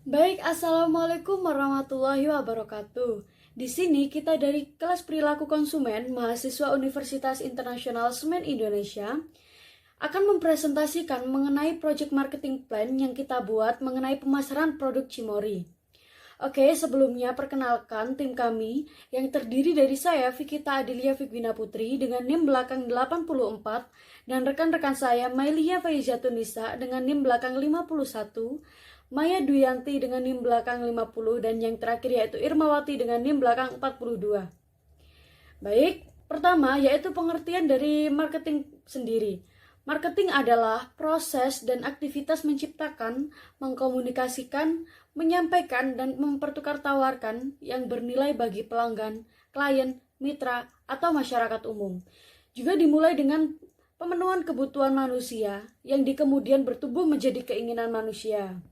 Baik, Assalamualaikum warahmatullahi wabarakatuh. Di sini kita dari kelas perilaku konsumen mahasiswa Universitas Internasional Semen Indonesia akan mempresentasikan mengenai project marketing plan yang kita buat mengenai pemasaran produk Cimory. Oke, sebelumnya perkenalkan tim kami yang terdiri dari saya Fikita Adelia Fikbina Putri dengan NIM belakang 84 dan rekan-rekan saya Mailia Faizatun Nisa dengan NIM belakang 51, Maya Duyanti dengan NIM belakang 50 dan yang terakhir yaitu Irmawati dengan NIM belakang 42. Baik, pertama yaitu pengertian dari marketing sendiri. Marketing adalah proses dan aktivitas menciptakan, mengkomunikasikan, menyampaikan, dan mempertukartawarkan yang bernilai bagi pelanggan, klien, mitra, atau masyarakat umum. Juga dimulai dengan pemenuhan kebutuhan manusia yang di kemudian bertumbuh menjadi keinginan manusia.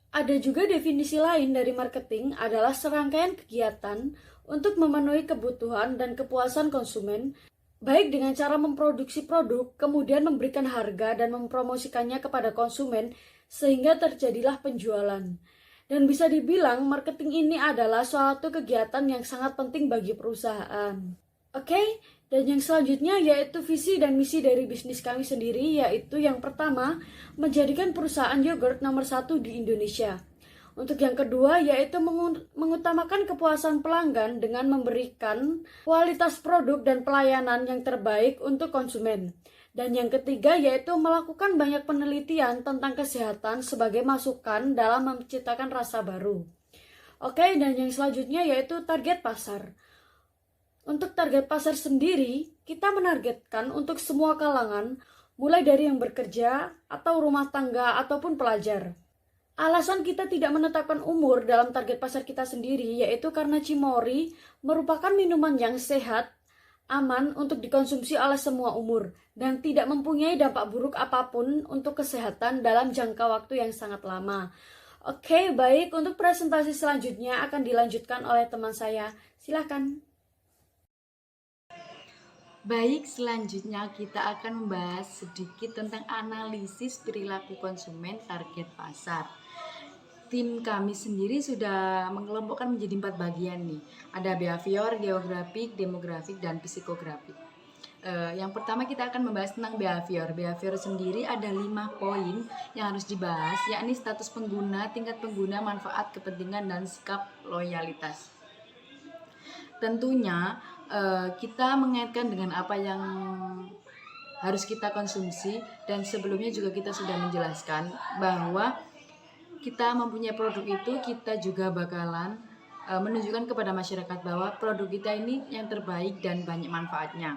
Ada juga definisi lain dari marketing adalah serangkaian kegiatan untuk memenuhi kebutuhan dan kepuasan konsumen, baik dengan cara memproduksi produk, kemudian memberikan harga dan mempromosikannya kepada konsumen, sehingga terjadilah penjualan. Dan bisa dibilang marketing ini adalah suatu kegiatan yang sangat penting bagi perusahaan. Oke, dan yang selanjutnya yaitu visi dan misi dari bisnis kami sendiri, yaitu yang pertama, menjadikan perusahaan yogurt nomor 1 di Indonesia. Untuk yang kedua, yaitu mengutamakan kepuasan pelanggan dengan memberikan kualitas produk dan pelayanan yang terbaik untuk konsumen. Dan yang ketiga, yaitu melakukan banyak penelitian tentang kesehatan sebagai masukan dalam menciptakan rasa baru. Oke, dan yang selanjutnya yaitu target pasar. Untuk target pasar sendiri, kita menargetkan untuk semua kalangan, mulai dari yang bekerja, atau rumah tangga, ataupun pelajar. Alasan kita tidak menetapkan umur dalam target pasar kita sendiri, yaitu karena Cimory merupakan minuman yang sehat, aman untuk dikonsumsi oleh semua umur, dan tidak mempunyai dampak buruk apapun untuk kesehatan dalam jangka waktu yang sangat lama. Oke, baik, untuk presentasi selanjutnya akan dilanjutkan oleh teman saya. Silakan. Baik, selanjutnya kita akan membahas sedikit tentang analisis perilaku konsumen target pasar. Tim kami sendiri sudah mengelompokkan menjadi 4 bagian nih. Ada behavior, geografik, demografik, dan psikografik. Yang pertama kita akan membahas tentang behavior. Behavior sendiri ada 5 poin yang harus dibahas, yakni status pengguna, tingkat pengguna, manfaat, kepentingan, dan sikap loyalitas. Tentunya kita mengaitkan dengan apa yang harus kita konsumsi, dan sebelumnya juga kita sudah menjelaskan bahwa kita mempunyai produk itu, kita juga bakalan menunjukkan kepada masyarakat bahwa produk kita ini yang terbaik dan banyak manfaatnya.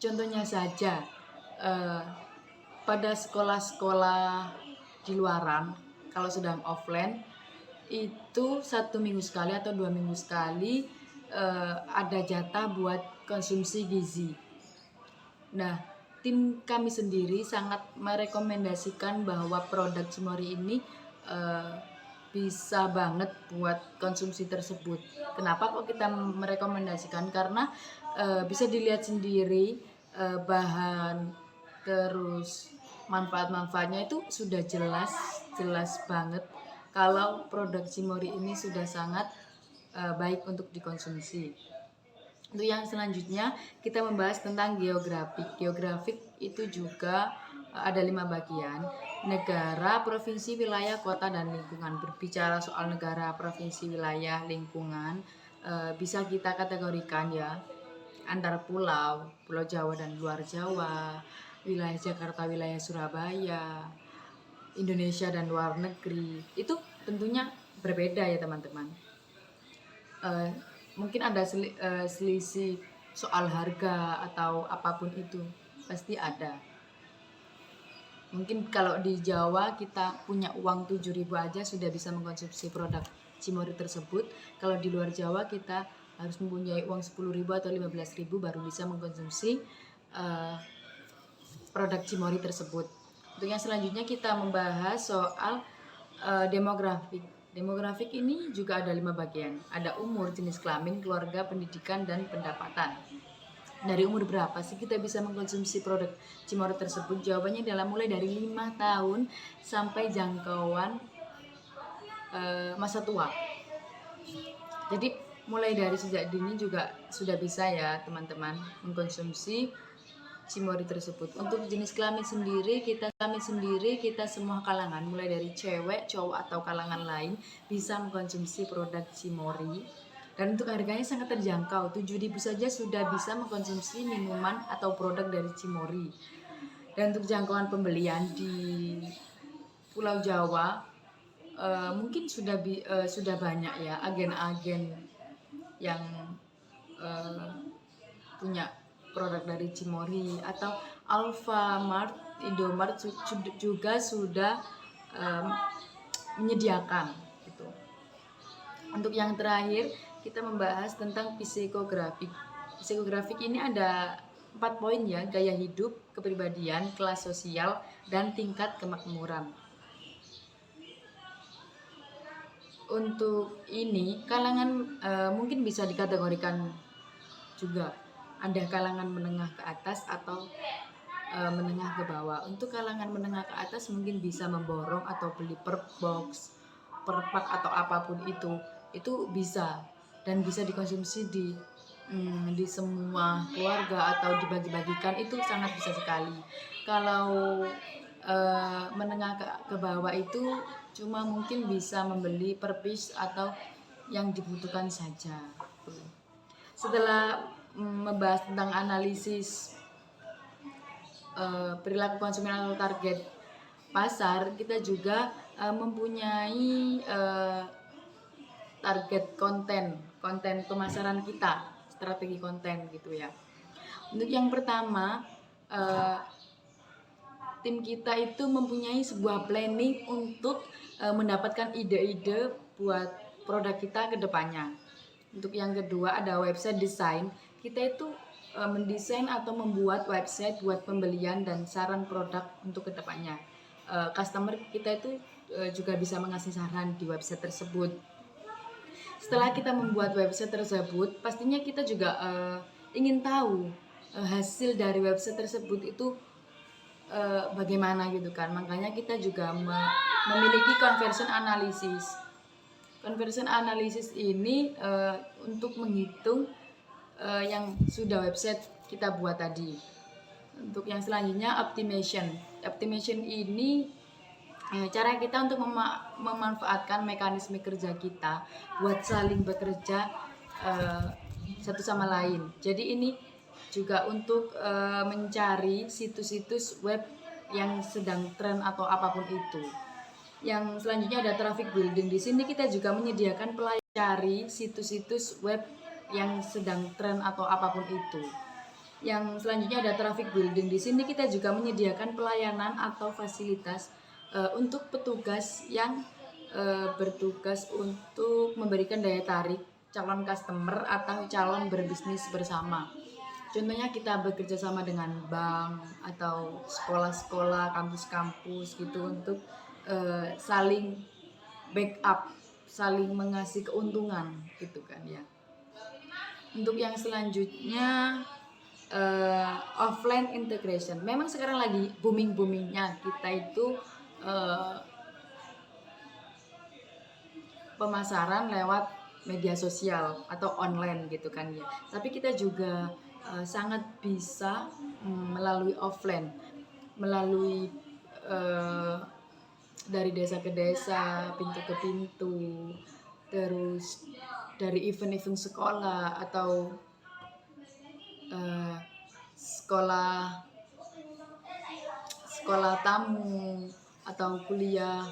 Contohnya saja, pada sekolah-sekolah di luaran, kalau sedang offline itu 1 minggu sekali atau 2 minggu sekali ada jatah buat konsumsi gizi. Nah, tim kami sendiri sangat merekomendasikan bahwa produk Cimory ini bisa banget buat konsumsi tersebut. Kenapa kok kita merekomendasikan? Karena bisa dilihat sendiri bahan, terus manfaat-manfaatnya itu sudah jelas banget kalau produk Cimory ini sudah sangat baik untuk dikonsumsi. Untuk yang selanjutnya kita membahas tentang geografik. Geografik itu juga ada 5 bagian: negara, provinsi, wilayah, kota, dan lingkungan. Berbicara soal negara, provinsi, wilayah, lingkungan, bisa kita kategorikan ya antara pulau, Pulau Jawa dan luar Jawa, wilayah Jakarta, wilayah Surabaya, Indonesia dan luar negeri. Itu tentunya berbeda ya teman-teman. Mungkin ada selisih soal harga atau apapun itu, pasti ada. Mungkin kalau di Jawa kita punya uang 7.000 aja sudah bisa mengkonsumsi produk Cimory tersebut. Kalau di luar Jawa kita harus mempunyai uang 10.000 atau 15.000 baru bisa mengkonsumsi produk Cimory tersebut. Untuk yang selanjutnya kita membahas soal demografik. Demografik ini juga ada 5 bagian. Ada umur, jenis kelamin, keluarga, pendidikan, dan pendapatan. Dari umur berapa sih kita bisa mengkonsumsi produk Cimory tersebut? Jawabannya adalah mulai dari 5 tahun sampai jangkauan masa tua. Jadi mulai dari sejak dini juga sudah bisa ya teman-teman mengkonsumsi cimori tersebut. Untuk jenis kelamin sendiri kita semua kalangan, mulai dari cewek, cowok atau kalangan lain bisa mengkonsumsi produk cimori. Dan untuk harganya sangat terjangkau, 7.000 saja sudah bisa mengkonsumsi minuman atau produk dari cimori. Dan untuk jangkauan pembelian di Pulau Jawa mungkin sudah banyak ya agen-agen yang punya produk dari cimori, atau Alfamart, Indomart juga sudah menyediakan gitu. Untuk yang terakhir kita membahas tentang psikografik. Psikografik ini ada 4 poin ya: gaya hidup, kepribadian, kelas sosial, dan tingkat kemakmuran. Untuk ini kalangan mungkin bisa dikategorikan juga, ada kalangan menengah ke atas atau menengah ke bawah. Untuk kalangan menengah ke atas mungkin bisa memborong atau beli per box, per pak atau apapun itu bisa dan bisa dikonsumsi di semua keluarga atau dibagi-bagikan, itu sangat bisa sekali. Kalau menengah ke bawah itu cuma mungkin bisa membeli per piece atau yang dibutuhkan saja. Setelah membahas tentang analisis perilaku konsumen atau target pasar, kita juga mempunyai target konten pemasaran kita, strategi konten gitu ya. Untuk yang pertama, tim kita itu mempunyai sebuah planning untuk mendapatkan ide-ide buat produk kita ke depannya. Untuk yang kedua ada website design. Kita itu mendesain atau membuat website buat pembelian dan saran produk untuk kedepannya. Customer kita itu juga bisa mengasih saran di website tersebut. Setelah kita membuat website tersebut, pastinya kita juga ingin tahu hasil dari website tersebut itu bagaimana gitu kan. Makanya kita juga memiliki conversion analysis. Conversion analysis ini untuk menghitung yang sudah website kita buat tadi. Untuk yang selanjutnya optimization. Optimization ini cara kita untuk memanfaatkan mekanisme kerja kita buat saling bekerja satu sama lain. Jadi ini juga untuk mencari situs-situs web yang sedang tren atau apapun itu. Yang selanjutnya ada traffic building. Di sini kita juga menyediakan pelayanan cari situs-situs web yang sedang tren atau apapun itu. Yang selanjutnya ada traffic building. Di sini kita juga menyediakan pelayanan atau fasilitas untuk petugas yang bertugas untuk memberikan daya tarik calon customer atau calon berbisnis bersama. Contohnya kita bekerja sama dengan bank atau sekolah-sekolah, kampus-kampus gitu, untuk saling backup, saling mengasih keuntungan gitu kan ya. Untuk yang selanjutnya offline integration. Memang sekarang lagi booming-boomingnya kita itu pemasaran lewat media sosial atau online gitu kan ya. Tapi kita juga sangat bisa melalui offline, melalui dari desa ke desa, pintu ke pintu, terus dari event-event sekolah atau sekolah tamu atau kuliah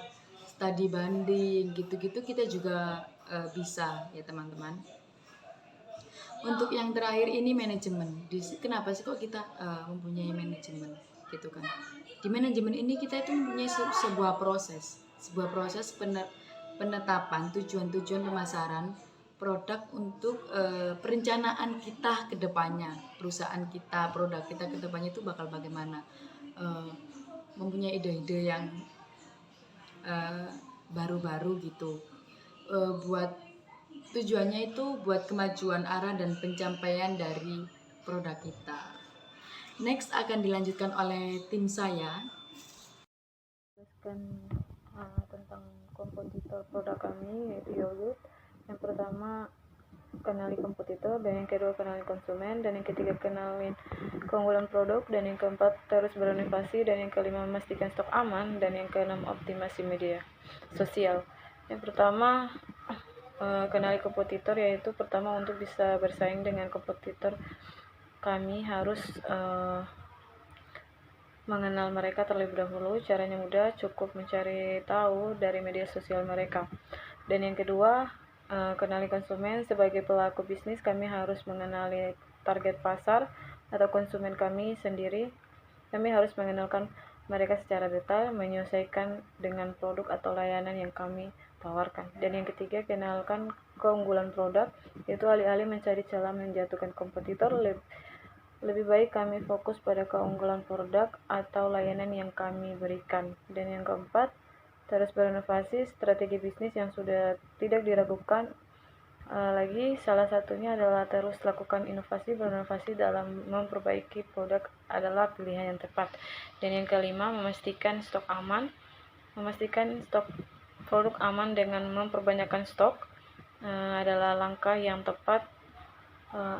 studi banding gitu-gitu, kita juga bisa ya teman-teman. Untuk yang terakhir ini manajemen. Kenapa sih kok kita mempunyai manajemen gitu kan? Di manajemen ini kita itu mempunyai sebuah proses penetapan tujuan-tujuan pemasaran produk untuk perencanaan kita ke depannya, perusahaan kita, produk kita ke depannya itu bakal bagaimana. Mempunyai ide-ide yang baru-baru gitu. Buat tujuannya itu buat kemajuan arah dan pencapaian dari produk kita. Next akan dilanjutkan oleh tim saya. Jelaskan tentang kompetitor produk kami, yaitu yogurt. Yang pertama, kenali kompetitor, dan yang kedua kenali konsumen, dan yang ketiga kenalin keunggulan produk, dan yang keempat terus berinovasi, dan yang kelima memastikan stok aman, dan yang keenam optimasi media sosial. Yang pertama, kenali kompetitor, yaitu pertama untuk bisa bersaing dengan kompetitor kami harus mengenal mereka terlebih dahulu. Caranya mudah, cukup mencari tahu dari media sosial mereka. Dan yang kedua, kenali konsumen. Sebagai pelaku bisnis, kami harus mengenali target pasar atau konsumen kami sendiri. Kami harus mengenalkan mereka secara detail, menyesuaikan dengan produk atau layanan yang kami tawarkan. Dan yang ketiga, kenalkan keunggulan produk, yaitu alih-alih mencari celah menjatuhkan kompetitor, lebih baik kami fokus pada keunggulan produk atau layanan yang kami berikan. Dan yang keempat, terus berinovasi, strategi bisnis yang sudah tidak diragukan lagi. Salah satunya adalah terus lakukan inovasi. Berinovasi dalam memperbaiki produk adalah pilihan yang tepat. Dan yang kelima, memastikan stok aman. Memastikan stok produk aman dengan memperbanyakkan stok adalah langkah yang tepat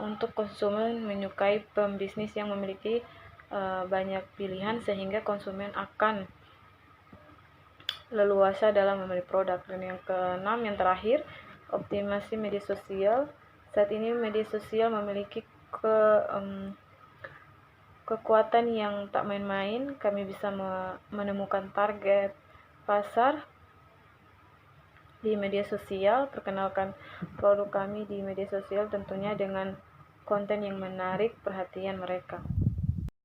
untuk konsumen menyukai pembisnis yang memiliki banyak pilihan, sehingga konsumen akan leluasa dalam membeli produk. Dan yang keenam, yang terakhir, optimasi media sosial. Saat ini media sosial memiliki kekuatan yang tak main-main. Kami bisa menemukan target pasar di media sosial, perkenalkan produk kami di media sosial tentunya dengan konten yang menarik perhatian mereka.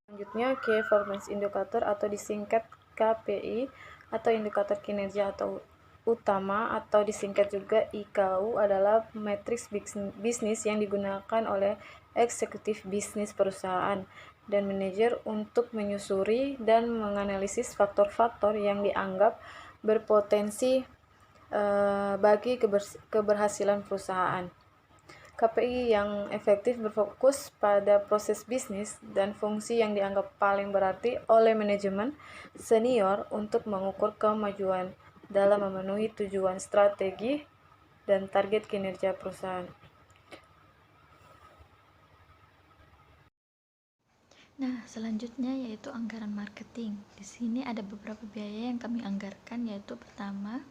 Selanjutnya, Key Performance Indicator atau disingkat KPI atau indikator kinerja atau utama atau disingkat juga IKU adalah matriks bisnis yang digunakan oleh eksekutif bisnis perusahaan dan manajer untuk menyusuri dan menganalisis faktor-faktor yang dianggap berpotensi bagi keberhasilan perusahaan. KPI yang efektif berfokus pada proses bisnis dan fungsi yang dianggap paling berarti oleh manajemen senior untuk mengukur kemajuan dalam memenuhi tujuan strategi dan target kinerja perusahaan. Nah, selanjutnya yaitu anggaran marketing. Di sini ada beberapa biaya yang kami anggarkan, yaitu pertama,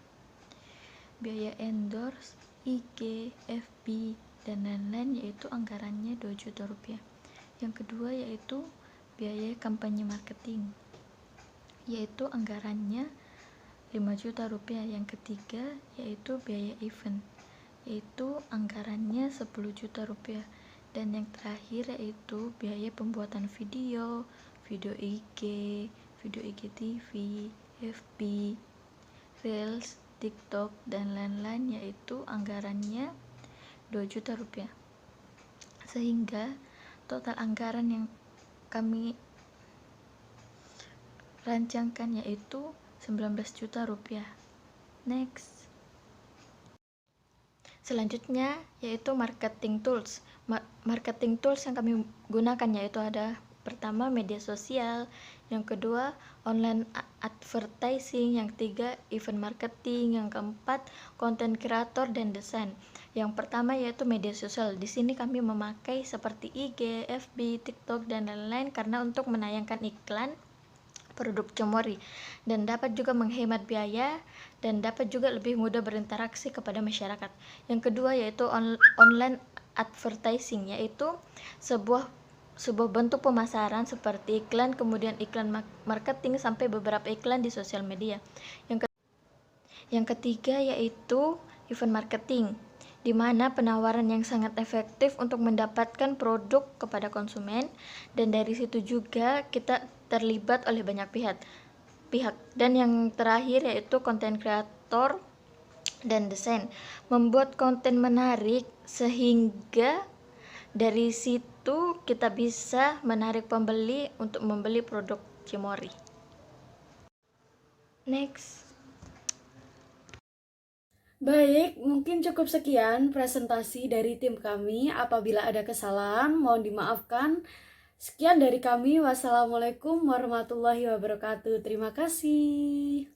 biaya endorse, IG, FB, dan lain-lain, yaitu anggarannya 2 juta rupiah. Yang kedua yaitu biaya kampanye marketing, yaitu anggarannya 5 juta rupiah. Yang ketiga yaitu biaya event, yaitu anggarannya 10 juta rupiah. Dan yang terakhir yaitu biaya pembuatan video IG, video IGTV, FB, Reels, TikTok, dan lain-lain, yaitu anggarannya 2 juta rupiah. Sehingga total anggaran yang kami rancangkan yaitu 19 juta rupiah. Next. Selanjutnya yaitu marketing tools. Marketing tools yang kami gunakan yaitu ada pertama media sosial, yang kedua online advertising, yang ketiga event marketing, yang keempat content creator dan desain. Yang pertama yaitu media sosial. Di sini kami memakai seperti IG, FB, TikTok, dan lain-lain karena untuk menayangkan iklan produk Cemori dan dapat juga menghemat biaya dan dapat juga lebih mudah berinteraksi kepada masyarakat. Yang kedua yaitu online advertising, yaitu sebuah bentuk pemasaran seperti iklan, kemudian iklan marketing sampai beberapa iklan di sosial media. Yang ketiga yaitu event marketing, di mana penawaran yang sangat efektif untuk mendapatkan produk kepada konsumen, dan dari situ juga kita terlibat oleh banyak pihak. Dan yang terakhir yaitu konten kreator dan desain, membuat konten menarik sehingga dari situ kita bisa menarik pembeli untuk membeli produk Cemori. Next. Baik, mungkin cukup sekian presentasi dari tim kami. Apabila ada kesalahan, mohon dimaafkan. Sekian dari kami. Wassalamualaikum warahmatullahi wabarakatuh. Terima kasih.